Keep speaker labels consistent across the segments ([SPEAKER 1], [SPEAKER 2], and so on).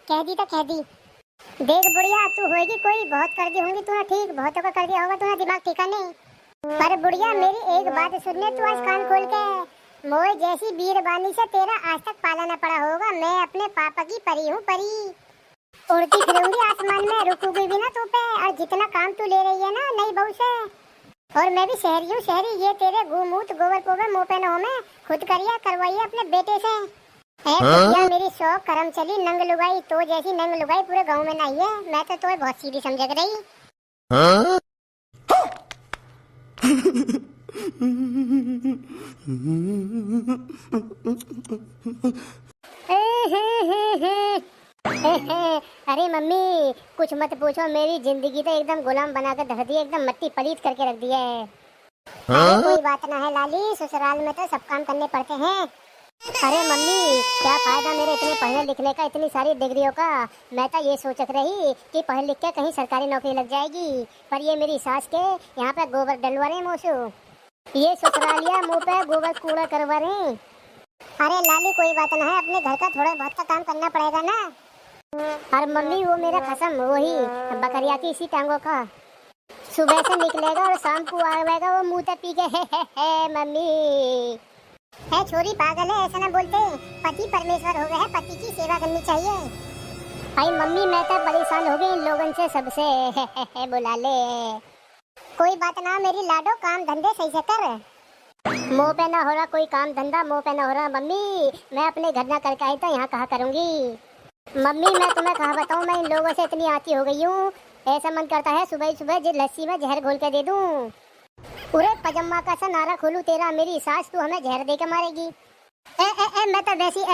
[SPEAKER 1] कह दी तो कह दी। देख बुढ़िया, तू होएगी कोई बहुत कर दी होंगी तूने, ठीक बहुतों का कर दिया होगा तूने, दिमाग ठिकाने। पर बुढ़िया मेरी एक बात सुनने तू आज कान खोल के, मोए जैसी वीरबानी से तेरा आज तक पाला न पड़ा होगा। मैं अपने पापा की परी हूँ, परी। उड़ती फिरूंगी आसमान में, रुकूंगी भी ना तू पे। और जितना काम तू ले रही है ना नई बहू से, और मैं भी शहरी हूँ शहरी। ये तेरे गुमूत गोबर पोबर मुँह पे न हो, मैं खुद करिया करवाइए अपने बेटे से। है मेरी शौक करम चली नंग लुगाई, तो जैसी नंग लुगाई पूरे गांव में नहीं है। मैं तो तुम्हें बहुत सीधी समझ रही। अरे मम्मी कुछ मत पूछो, मेरी जिंदगी तो एकदम गुलाम बनाकर धर दी, एकदम मट्टी पलीत करके रख दिया है। अरे कोई बात ना है लाली, ससुराल में तो सब काम करने पड़ते हैं। अरे मम्मी क्या फायदा मेरे इतने पढ़ने लिखने का, इतनी सारी डिग्रियों का। मैं तो ये सोच रही कि पढ़ लिख के कहीं सरकारी नौकरी लग जाएगी, पर ये मेरी सास के यहाँ पे गोबर डलवा रहे मोसू, ये ससुरालिया मुँह पे गोबर कूड़ा करवा रहे। अरे लाली कोई बात ना है, अपने घर का थोड़ा बहुत का काम करना पड़ेगा ना। और मम्मी वो मेरा खसम वही बकरिया की इसी टांगों का, सुबह से निकलेगा और शाम को आएगा वो मुँह तक पी के है मम्मी। है छोरी पागल है, ऐसा ना बोलते। पति परमेश्वर हो गए हैं, पति की सेवा करनी चाहिए। भाई मम्मी मैं तो परेशान हो गई इन लोगों से सबसे बुला ले। कोई बात ना मेरी लाडो, काम धंधे सही से कर। मुँह पे ना हो रहा कोई काम धंधा, मुँह पे ना हो रहा मम्मी। मैं अपने घर ना करके आई तो यहाँ कहा करूँगी। मम्मी मैं तुम्हें कहा बताऊँ, मैं इन लोगों से इतनी आती हो गई हूँ, ऐसा मन करता है सुबह सुबह लस्सी में जहर घोल के दे दूँ। पूरे पजामा का सा नारा खोलू तेरा, मेरी सास तू हमें जहर दे के मारेगी। मैं तो वैसी कर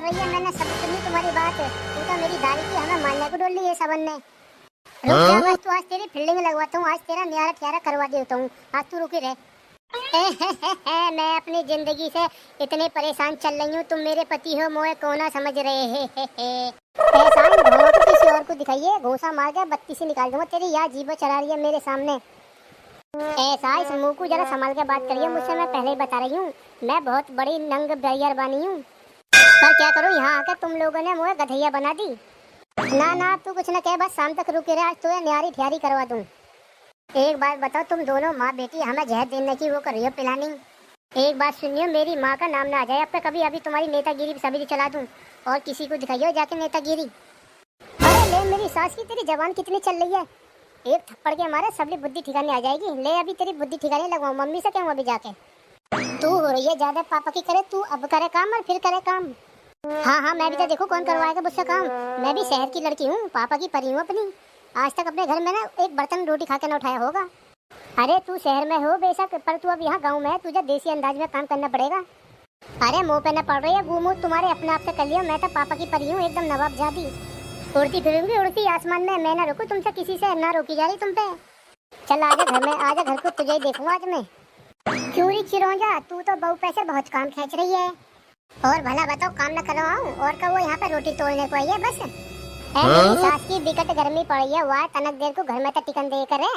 [SPEAKER 1] रही है, मैंने सब सुनी तुम्हारी बात। तू तो मेरी दादी की हमें मारने को डोल ली है सबन ने। रुक जा बस, तू आज तेरी फील्डिंग लगवाता हूँ, आज तेरा न्यारा ठियारा करवा देता हूँ, आज तू रुकी रहे। मैं अपनी जिंदगी से इतने परेशान चल रही हूँ, तुम मेरे पति हो, मोए कोना समझ रहे है। एहसान घोड़ा तो किसी और को दिखाइए, घोसा मार के बत्ती से निकाल दूंगा तेरी। यार जीभो चला रही है मेरे सामने। ऐसा इस मुँह को जरा संभाल के बात करिए मुझसे, मैं पहले ही बता रही हूँ मैं बहुत बड़ी नंग बैरियर बनी हूँ। पर क्या करूँ, यहाँ आकर तुम लोगों ने मुझे गधैया बना दी। ना ना तू कुछ ना कहे, बस शाम तक रुके रहे, आज तुम्हें न्यारी ठियारी करवा दूँ। एक बात बताओ, तुम दोनों माँ बेटी हमें जहर देने की वो कर रही हो प्लानिंग। एक बात सुनियो, मेरी माँ का नाम ना आ जाए अब तक कभी, अभी तुम्हारी नेतागिरी सभी चला दूँ और किसी को दिखाइए जाके नेतागिरी। अरे ले मेरी सास की तेरी जबान कितनी चल रही है, एक थप्पड़ के मारे सबकी बुद्धि ठिकाने आ जाएगी। ले अभी तेरी बुद्धि ठिकाने लगवाऊं, मम्मी से कहूँ अभी जाके। तू हो रही है ज्यादा पापा की करे, तू अब करे काम और फिर करे काम। हाँ मैं भी तो देखो कौन करवाएगा मुझसे काम। मैं भी शहर की लड़की हूँ, पापा की परी हूँ अपनी। आज तक अपने घर में ना एक बर्तन रोटी खा के न उठाया होगा। अरे तू शहर में हो बेशक, पर तू अब यहाँ गाँव में है, तुझे देसी अंदाज में काम करना पड़ेगा। अरे मुँह पे न पड़ रही है गुमूत तुम्हारे, अपने आप से कर लिया। मैं तो पापा की परी हूँ, एकदम नवाब जादी। उड़ती फिरूंगी उड़ती आसमान में, मैं ना रुकू तुमसे किसी से, ना रोकी जा रही तुम पे। चल आजा घर में, आजा घर को, तुझे ही देखूंगा आज मैं। चूरी चिरौंजा, तू तो बहू पैसे बहुत काम खींच रही है। और भला बताओ काम न करवाऊं, और का वो यहाँ पे रोटी तोड़ने को आई है बस। मेरी सास की विकट गर्मी पड़ी है, वह तनक देर को घर में तो टिकन दे करे।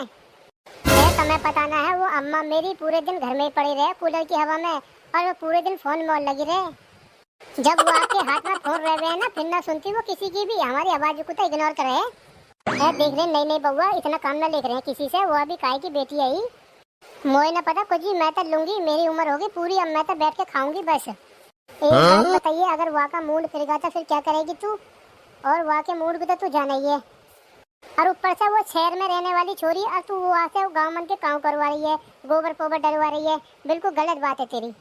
[SPEAKER 1] तुम्हें पता ना है, वो अम्मा मेरी पूरे दिन घर में ही पड़ी रहे कूलर की हवा में, और वो पूरे दिन फोन में लगी रहे। जब वो आपके हाथ में फोन रह गए ना, फिर ना सुनती वो किसी की भी, हमारी आवाज को तो इग्नोर करे। देख रहे नहीं नहीं बउआ, इतना काम ना लेख रहे हैं किसी से, वो अभी काय की बेटी आई। मोए ना पता कुछ भी, मैं तो लूंगी, मेरी उम्र होगी पूरी, अब मैं तो बैठ के खाऊंगी बस। एक बात बताइए, अगर वहाँ का मूड फिर गया तो फिर क्या करेगी तू? और वहाँ के मूड को तो तू जाना ही है, और ऊपर से वो शहर में रहने वाली छोरी, और तू वहाँ से गाँव मन के काम करवा रही है, गोबर पोबर डलवा रही है। बिल्कुल गलत बात है तेरी।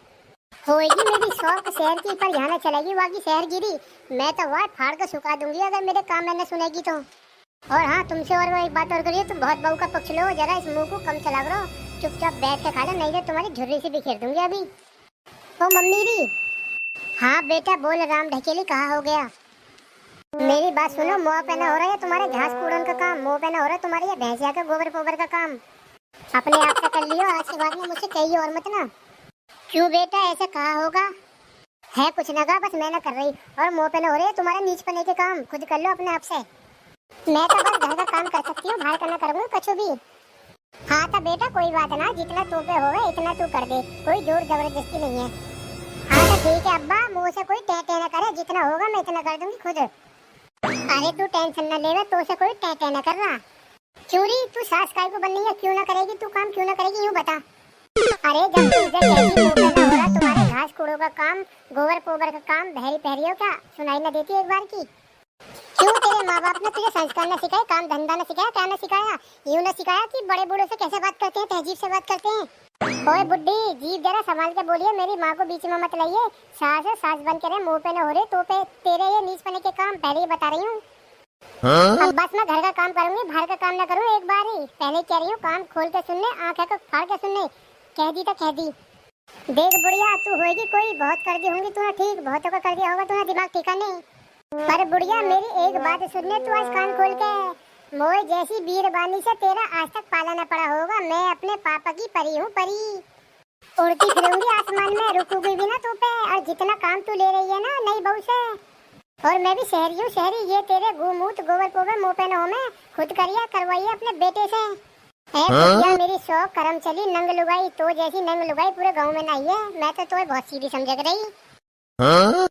[SPEAKER 1] होएगी मेरी शौक शहर की, पर यहाँ ना चलेगी वहाँ की शहर गिरी। मैं तो वहाँ फाड़ कर सुखा दूंगी अगर मेरे काम मैंने सुनेगी तो। और हाँ तुमसे और वो एक बात और करिए, तुम बहुत बहू का पक्ष लो, जरा इस मुँह को कम चला करो, चुपचाप बैठ के खा लो, नहीं तो तुम्हारी झुर्री से बिखेर दूंगी अभी। ओ मम्मी री। हाँ बेटा बोल, राम ढकेली कहाँ हो गया? मेरी बात सुनो, मुँह पे ना हो रहा है तुम्हारे घास कूड़न का काम, मुँह पे ना हो रहा है तुम्हारे ये भैंसिया का गोबर पोबर का काम। अपने आप से कर लियो, आज के बाद में मुझसे कहिए और मत ना। क्यों बेटा ऐसे कहा होगा? है कुछ ना कहा, बस मैं ना कर रही, और मुँह पे ना हो रही है तुम्हारे नीच पने के काम, खुद कर लो अपने आप से। मैं तो बस घर का काम कर सकती हूँ, बाहर करना करूँगी कछु भी। हाँ तो बेटा कोई बात ना, जितना तू पे होगा इतना तू कर दे, कोई जोर जबरदस्ती नहीं है। हाँ तो ठीक है अब्बा, मुँह से कोई टे टे न करे, जितना होगा मैं इतना कर दूंगी खुद। अरे तू टेंशन न ले, तो से कोई टे टे न कर रहा। क्यों री, तू सास काय को बननी है, क्यों ना करेगी तू काम, क्यों ना करेगी यूँ बता। अरे जब तुझे कहती मुँह पे ना हो रहा, तुम्हारे घास कूड़ों का काम, गोबर पोबर का काम, बहरी पहरी हो क्या, सुनाई न देती एक बार की। क्यों तेरे माँ बाप ने तुझे संस्कार न सिखाए, काम धंधा न सिखाया, क्या न सिखाया, यूँ न सिखाया कि बड़े बूढ़ों से कैसे बात करते हैं, तहजीब से बात करते हैं। ओए बुड्ढी, जीभ जरा संभाल के बोलिए, मेरी माँ को बीच में मत लाइए। सास है, सास बन के रहे, मुँह पे न हो रहे तो पे तेरे ये नीच पने के काम पहले ही बता रही हूँ। अब बस मैं घर का काम करूंगी, बाहर का काम ना करूँ एक बार ही, पहले कह रही हूँ, कान खोल के सुनने, आँखें को फाड़ के सुनने, कह दी तो कह दी। देख बुढ़िया, तू होगी कोई, बहुत कर दी होंगी तूने, ठीक बहुतों का कर दिया होगा तूने, दिमाग ठिकाने। पर बुढ़िया मेरी एक बात सुनने तू आज कान खोल के, मोए जैसी वीरबानी से तेरा आज तक पाला न पड़ा होगा। मैं अपने पापा की परी हूँ, परी, उड़ती फिरूंगी आसमान में, रुकूंगी भी ना तू पे। और जितना काम तू ले रही है ना नई बहू से, और मैं भी शहरी हूँ शहरी, ये तेरे गुमूत गोबर पोबर मुँह पे न हो, मैं खुद करिए करवाइए अपने बेटे से। मेरी शौक करम चली नंग लुगाई, तो जैसी नंग लुगाई पूरे गांव में नहीं है। मैं तो बहुत सीधी समझ रही।